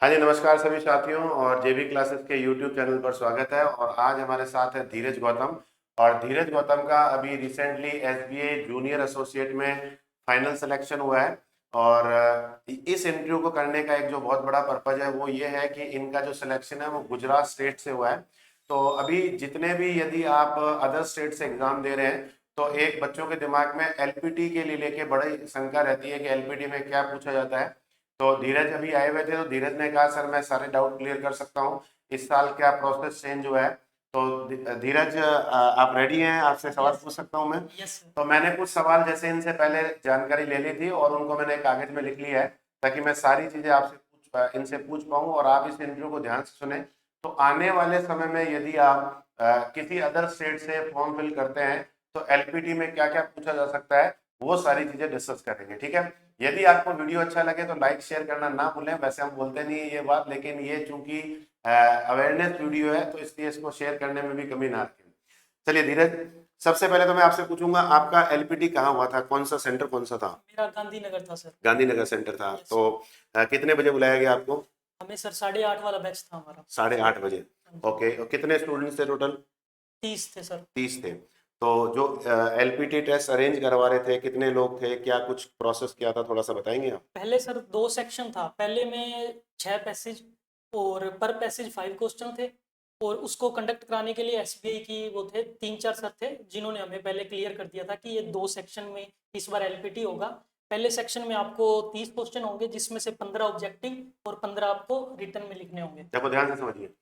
हाँ जी, नमस्कार सभी साथियों और जेबी क्लासेस के यूट्यूब चैनल पर स्वागत है। और आज हमारे साथ है धीरज गौतम। और धीरज गौतम का अभी रिसेंटली एसबीआई जूनियर एसोसिएट में फाइनल सिलेक्शन हुआ है। और इस इंटरव्यू को करने का एक जो बहुत बड़ा पर्पज है वो ये है कि इनका जो सिलेक्शन है वो गुजरात स्टेट से हुआ है। तो अभी जितने भी यदि आप अदर स्टेट से एग्जाम दे रहे हैं तो एक बच्चों के दिमाग में एलपीटी के लिए लेके बड़ी शंका रहती है कि एलपीटी में क्या पूछा जाता है। तो धीरज अभी आए हुए थे तो धीरज ने कहा सर मैं सारे डाउट क्लियर कर सकता हूँ। इस साल क्या प्रोसेस चेंज हुआ है। तो धीरज आप रेडी हैं? आपसे सवाल यस पूछ सकता हूँ मैं? यस तो मैंने कुछ सवाल जैसे इनसे पहले जानकारी ले ली थी और उनको मैंने कागज में लिख लिया है ताकि मैं सारी चीजें आपसे इनसे पूछ पाऊँ और आप इस इंटरव्यू को ध्यान से सुने। तो आने वाले समय में यदि आप किसी अदर स्टेट से फॉर्म फिल करते हैं तो एलपीटी में क्या क्या पूछा जा सकता है वो सारी चीजें डिस्कस करेंगे, ठीक है। यदि आपको वीडियो अच्छा लगे तो लाइक शेयर करना ना भूलें। वैसे हम बोलते नहीं है ये बात, लेकिन ये चूंकि अवेयरनेस वीडियो है तो इसलिए इसको शेयर करने में भी कमी ना रखें। चलिए धीरज, सबसे पहले तो मैं आपसे पूछूंगा आपका एलपीटी कहाँ हुआ था, कौन सा सेंटर कौन सा था? मेरा गांधीनगर था सर। गांधीनगर सेंटर था। यस। तो कितने बजे बुलाया गया आपको? हमें सर 8:30 वाला बैच था हमारा। 8:30 बजे। हाँ जी। ओके, और कितने स्टूडेंट्स थे टोटल? 30 थे सर। 30 थे। तो जो एलपीटी टेस्ट अरेंज करवा रहे थे कितने लोग थे, क्या कुछ प्रोसेस किया था, थोड़ा सा बताएंगे आप? पहले सर 2 सेक्शन था। पहले में 6 पैसेज और पर पैसेज 5 क्वेश्चन थे। और उसको कंडक्ट कराने के लिए एसबीआई की वो थे 3-4 सर थे जिन्होंने हमें पहले क्लियर कर दिया था कि ये 2 सेक्शन में इस बार एलपीटी होगा। पहले सेक्शन में आपको 30 क्वेश्चन होंगे जिसमें से 15 ऑब्जेक्टिव और 15 आपको रिटर्न में लिखने होंगे। देखो ध्यान से समझिए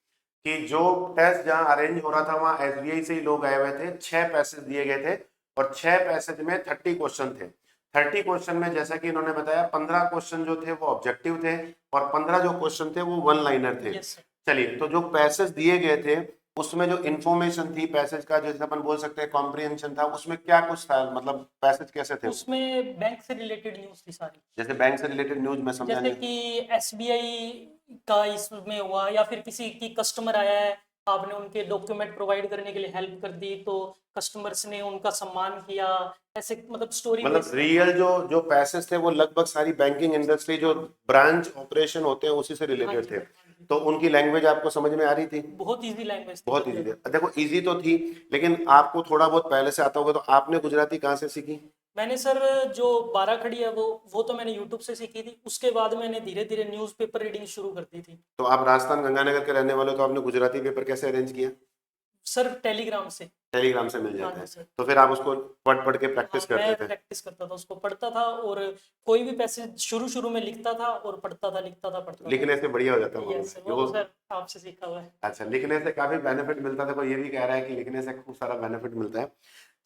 कि जो टेस्ट जहां अरेंज हो रहा था वहां एसबीआई से ही लोग आए हुए थे। 6 पैसेज दिए गए थे और 6 पैसेज में 30 क्वेश्चन थे। 30 क्वेश्चन में जैसा कि इन्होंने बताया 15 क्वेश्चन जो थे वो ऑब्जेक्टिव थे और 15 जो क्वेश्चन थे वो वन लाइनर थे। Yes sir. चलिए, तो जो पैसेज दिए गए थे उसमें जो इंफॉर्मेशन थी पैसेज का, जैसे अपन बोल सकते हैं कॉम्प्रिहेंशन था, उसमें क्या कुछ था, मतलब पैसेज कैसे थे वो? उसमें बैंक से रिलेटेड न्यूज़ थी सारी। जैसे बैंक से रिलेटेड न्यूज में समझा जैसे नहीं। कि एसबीआई का इसमें हुआ या फिर किसी की कस्टमर आया है, आपने उनके डॉक्यूमेंट प्रोवाइड करने के लिए हेल्प कर दी तो कस्टमर्स ने उनका सम्मान किया। ऐसे मतलब स्टोरी मतलब बेस्ड। रियल जो जो पैसेज थे वो लगभग सारी बैंकिंग इंडस्ट्री जो ब्रांच ऑपरेशन होते हैं उसी से हाँ रिलेटेड जी थे। सर, हाँ जी। तो उनकी लैंग्वेज आपको समझ में आ रही थी? बहुत इजी लैंग्वेज थी बहुत सर इजी ये। थी। देखो इजी तो थी, लेकिन आपको थोड़ा बहुत पहले से आता होगा। तो आपने गुजराती कहाँ से सीखी? मैंने सर जो 12 खड़ी है वो तो मैंने यूट्यूब से सीखी थी। उसके बाद मैंने धीरे धीरे न्यूज़पेपर रीडिंग शुरू कर दी थी। तो आप राजस्थान गंगानगर के रहने वाले हो, तो आपने गुजराती पेपर कैसे अरेंज किया? सर टेलीग्राम से। टेलीग्राम से मिल हाँ जाता जी है। सर। तो फिर आप उसको पढ़ पढ़ के हाँ, प्रैक्टिस मैं करते थे? प्रैक्टिस करता था, उसको पढ़ता था और कोई भी पैसेज शुरू शुरू में लिखता था और पढ़ता था, लिखता था, पढ़ता था। लिखने से बढ़िया हो जाता मालूम यस, है वो क्यों? सर आपसे सीखा हुआ है। अच्छा, लिखने से काफी बेनिफिट मिलता था, कोई ये भी कह रहा है कि लिखने से खूब सारा बेनिफिट मिलता है।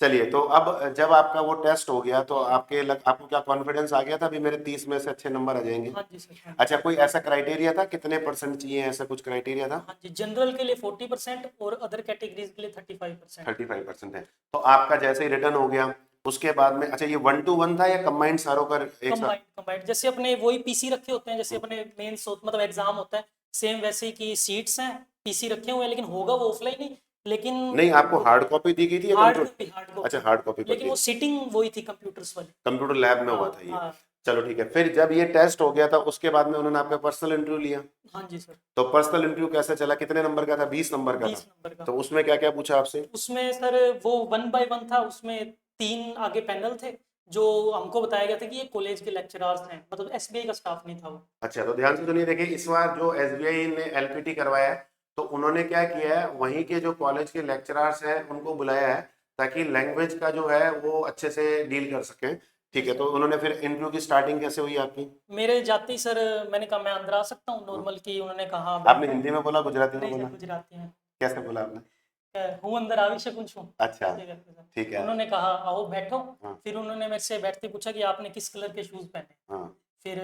चलिए, तो अब जब आपका वो टेस्ट हो गया तो आपको क्या कॉन्फिडेंस आ गया था अभी मेरे 30 में से अच्छे नंबर आ जाएंगे? हाँ जी सर, हाँ जी। अच्छा, कोई ऐसा क्राइटेरिया था कितने परसेंट चाहिए, ऐसा कुछ क्राइटेरिया था? हाँ जी, जनरल के लिए 40% और अदर कैटेगरीज के लिए 35%। 35% है। तो आपका जैसे ही रिटर्न हो गया उसके बाद में, अच्छा ये 1-to-1 था या कंबाइंड सारों का एक साथ? कंबाइंड कंबाइंड जैसे अपने वही पीसी रखे होते हैं, जैसे अपने मेंस मतलब एग्जाम होता है सेम वैसे ही की सीट्स हैं। पीसी रखे हुए हैं लेकिन होगा वो ऑफलाइन ही। लेकिन नहीं, आपको हार्ड कॉपी दी गई थी या हार्ड कंप्यूटर? कॉपी, हार्ड अच्छा, कॉपी। हार्ड कॉपी पर लेकिन दी। वो सीटिंग वही थी कंप्यूटर्स वाली। कंप्यूटर लैब में हुआ हाँ था ये। हाँ। चलो ठीक है, फिर जब ये टेस्ट हो गया था उसके बाद में उन्होंने आपका पर्सनल इंटरव्यू लिया। हाँ जी सर। तो पर्सनल इंटरव्यू कैसे चला, कितने नंबर का था? 20 नंबर का था। 20 नंबर का। तो उसमें क्या क्या पूछा आपसे? उसमें सर वो 1 बाय 1 था। उसमें 3 आगे पैनल थे जो हमको बताया गया था कि ये कॉलेज के लेक्चरर्स हैं, मतलब एसबीआई का स्टाफ नहीं था वो। अच्छा, तो ध्यान से सुनिए, देखिए इस बार जो एसबीआई ने एलपीटी करवाया है तो उन्होंने क्या किया है, वहीं के जो कॉलेज के लेक्चरर्स हैं उनको बुलाया है ताकि लैंग्वेज का जो है वो अच्छे से डील कर सकें। ठीक है, यस तो सर। उन्होंने फिर इंटरव्यू की स्टार्टिंग कैसे हुई आपकी? मेरे जाते ही सर मैंने कहा मैं अंदर आ सकता हूँ हाँ। नॉर्मल की। उन्होंने कहा "हाँ, आपने बैठो"। हिंदी में बोला, गुजराती में नहीं बोला? सर, गुजराती में। कैसे बोला आपने? हूँ अंदर आवी शकूं छूं, अच्छा, ऐसे करके सर। ठीक है। उन्होंने कहा आओ बैठो। हाँ। फिर उन्होंने मेरे से बैठते पूछा कि आपने किस कलर के शूज पहने। हाँ। फिर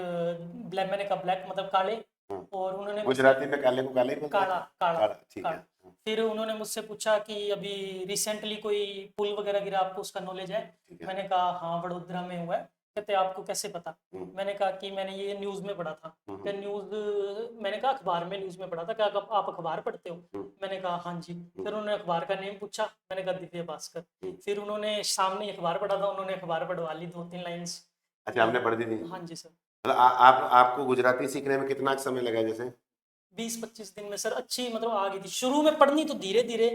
ब्लैक, मैंने कहा ब्लैक मतलब काले। हाँ। और उन्होंने मुझसे गुजराती में काले को काले ही बोलते हैं? काला काला काला, ठीक है। काला। हाँ, फिर उन्होंने मुझसे पूछा कि अभी रिसेंटली कोई पुल वगैरह गिरा, आपको उसका नॉलेज है? ठीक है। मैंने कहा हाँ, वडोदरा में हुआ है। कहते आपको कैसे पता? हम्म, मैंने कहा कि मैंने ये न्यूज़ में पढ़ा था। हम्म, क्या न्यूज़? मैंने कहा अखबार में, न्यूज़ में पढ़ा था। क्या आप अखबार पढ़ते हो? हम्म, मैंने कहा हाँ जी। हम्म, फिर उन्होंने अखबार का नेम पूछा। मैंने कहा दिव्य भास्कर। हम्म। फिर उन्होंने सामने ही अखबार पढ़ा था, उन्होंने अखबार पढ़वा ली 2-3 लाइन्स। अच्छा, कि आपने पढ़ दी थी? हाँ जी सर। मतलब आप आपको गुजराती सीखने में कितना समय लगा जैसे? 20-25 दिन में सर अच्छी मतलब आ गई थी। शुरू में पढ़नी तो धीरे-धीरे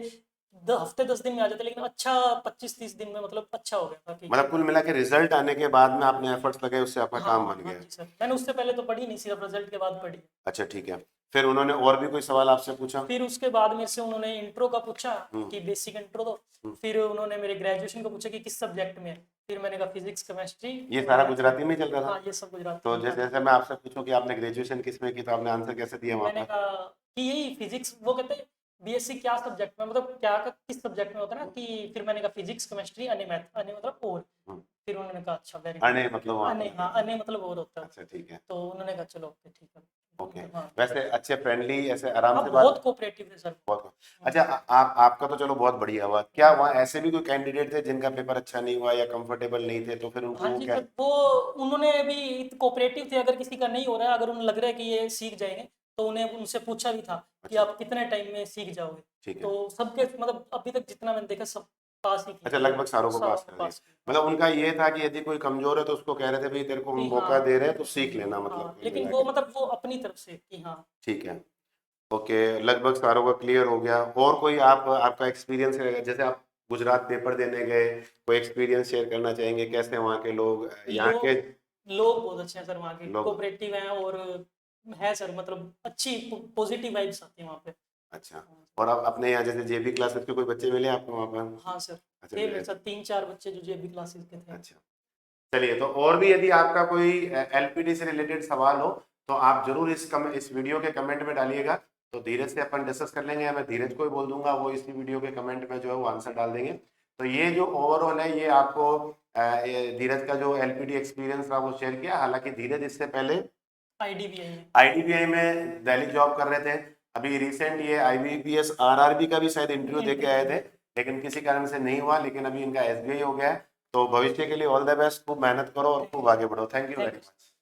हफ्ते 10 दिन में आ जाता, लेकिन अच्छा 25-30 दिन में मतलब अच्छा हो गया था कि मतलब कुल मिला के रिजल्ट आने के बाद में आपने एफर्ट्स लगाए, उससे आपका काम हाँ, बन हाँ गया। जी सर। मैंने उससे पहले तो पढ़ी नहीं, सिर्फ रिजल्ट के बाद पढ़ी। अच्छा ठीक है। फिर उन्होंने और भी कोई सवाल आपसे पूछा? फिर उसके बाद मेरे से उन्होंने इंट्रो का पूछा हम्म कि बेसिक इंट्रो दो। हम्म। फिर उन्होंने मेरे ग्रेजुएशन का पूछा कि किस सब्जेक्ट में है। फिर मैंने कहा फिजिक्स, केमिस्ट्री ये और सारा मैथ। गुजराती में ही चल रहा था? हाँ, ये सब गुजराती तो में था। जैसे जैसे मैं आपसे पूछूं कि आपने ग्रेजुएशन किस में की, तो आपने आंसर कैसे दिया वहां मैंने पर? कहा कि यही फिजिक्स, वो कहते हैं बीएससी क्या सब्जेक्ट में, मतलब क्या का किस सब्जेक्ट में होता है ना, कि फिर मैंने कहा फिजिक्स, केमिस्ट्री, अने मैथ, अने मतलब और। हम्म, फिर उन्होंने कहा अच्छा वेरी अरे मतलब गुड। वहां अने, हाँ पर। अने मतलब और होता है। अच्छा ठीक है। तो उन्होंने कहा चलो ओके ठीक है। ओके। हाँ, वैसे अच्छे फ्रेंडली ऐसे आराम हाँ से बात? बहुत कोऑपरेटिव थे सर। बहुत। अच्छा आप आपका तो चलो बहुत बढ़िया हुआ। क्या वहाँ ऐसे भी कोई कैंडिडेट थे जिनका पेपर अच्छा नहीं हुआ या कंफर्टेबल नहीं थे, तो फिर उनको हाँ वो जी क्या? सर, वो उन्होंने भी कोऑपरेटिव थे। अगर किसी का नहीं हो रहा है, अगर उन्हें लग रहा है कि ये सीख जाएंगे, तो उन्हें उनसे पूछा भी था कि अच्छा आप कितने टाइम में सीख जाओगे। ठीक है। तो सबके मतलब अभी तक जितना मैंने देखा सब पास ही किए अच्छा हैं, लगभग सारों को सारों पास ने कर दिया। पास किया। हाँ मतलब उनका ये था कि यदि कोई कमजोर है तो उसको कह रहे थे भाई तेरे को हम कि मौका हाँ, दे रहे हैं तो सीख लेना, मतलब हाँ कुल लेकिन मिला वो के। मतलब वो अपनी तरफ से कि हाँ। ठीक है। ओके, लगभग सारों का क्लियर हो गया। और कोई आप आपका एक्सपीरियंस है, जैसे आप गुजरात पेपर देने गए, कोई एक्सपीरियंस शेयर करना चाहेंगे? कैसे वहाँ के लोग, यहाँ के लोग लोग बहुत अच्छे हैं सर, वहाँ के लोग? कोऑपरेटिव हैं और है सर, मतलब अच्छी पॉजिटिव वाइब्स आती हैं वहाँ पे। अच्छा। और आप अपने यहाँ जैसे जेबी क्लासेस के कोई बच्चे मिले आपको वहाँ पर? हाँ सर, अच्छा थे मिले मेरे थे। साथ 3-4 बच्चे जो जेबी क्लासेस के थे। अच्छा चलिए, तो और भी यदि आपका कोई एलपीडी से रिलेटेड सवाल हो तो आप जरूर इस वीडियो के कमेंट में डालिएगा। तो धीरज से अपन डिस्कस कर लेंगे, या मैं धीरज को ही बोल दूंगा, वो इसी वीडियो के कमेंट में जो है वो आंसर डाल देंगे। तो ये जो ओवरऑल है, ये आपको ये धीरज का जो एलपीडी एक्सपीरियंस रहा वो शेयर किया। हालांकि धीरज इससे पहले आईडीबीआई में। आईडीबीआई में दिल्ली जॉब कर रहे थे। अभी रिसेंट ये आईबीपीएस आरआरबी का भी शायद इंटरव्यू देके आए थे, लेकिन किसी कारण से नहीं हुआ। लेकिन अभी इनका एसबीआई हो गया है। तो भविष्य के लिए ऑल द बेस्ट, खूब मेहनत करो और खूब आगे बढ़ो। Thank you thank very you. Much.